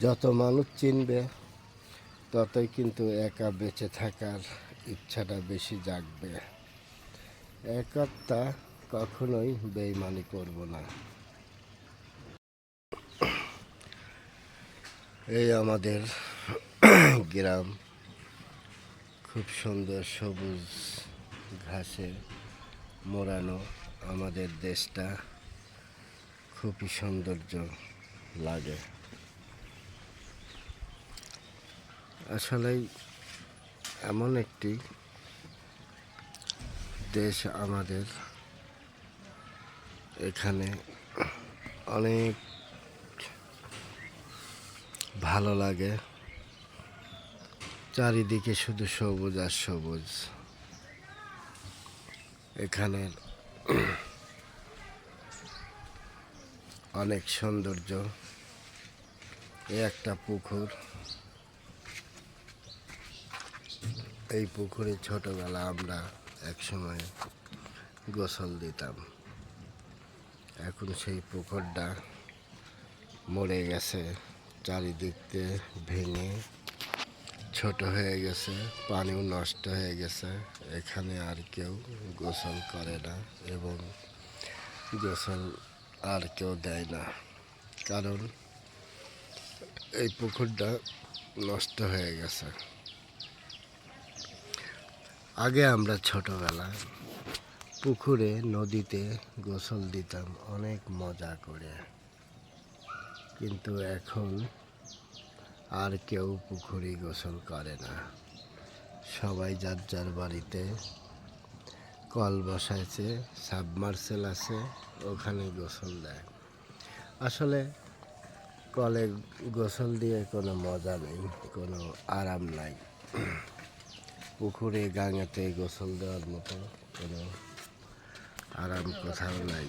যত মানুষ চিনবে ততই কিন্তু একা বেঁচে থাকার ইচ্ছাটা বেশি জাগবে। একাত্তা কখনোই বেইমানি করব না। এই আমাদের গ্রাম, খুব সুন্দর সবুজ ঘাসে মোড়ানো আমাদের দেশটা খুবই সৌন্দর্য লাগে। আসলেই এমন একটি দেশ আমাদের, এখানে অনেক ভালো লাগে। চারিদিকে শুধু সবুজ আর সবুজ। এখানের অনেক সৌন্দর্য। একটা পুকুর, এই পুকুরে ছোটবেলা আমরা একসময় গোসল দিতাম। এখন সেই পুকুরটা মরে গেছে, চারিদিক দিয়ে ভেঙে ছোট হয়ে গেছে, পানিও নষ্ট হয়ে গেছে। এখানে আর কেউ গোসল করে না এবং গোসল আর কেউ দেয় না, কারণ এই পুকুরটা নষ্ট হয়ে গেছে। আগে আমরা ছোটবেলায় পুকুরে নদীতে গোসল দিতাম অনেক মজা করে, কিন্তু এখন আর কেউ পুকুরে গোসল করে না। সবাই যার যার বাড়িতে কল বসাইছে, সাবমার্সেল আছে, ওখানে গোসল দেয়। আসলে কলে গোসল দিয়ে কোনো মজা নেই, কোনো আরাম নাই। পুকুরে গাঙেতে গোসল দেওয়ার মতো কোনো আরাম কোথাও নাই।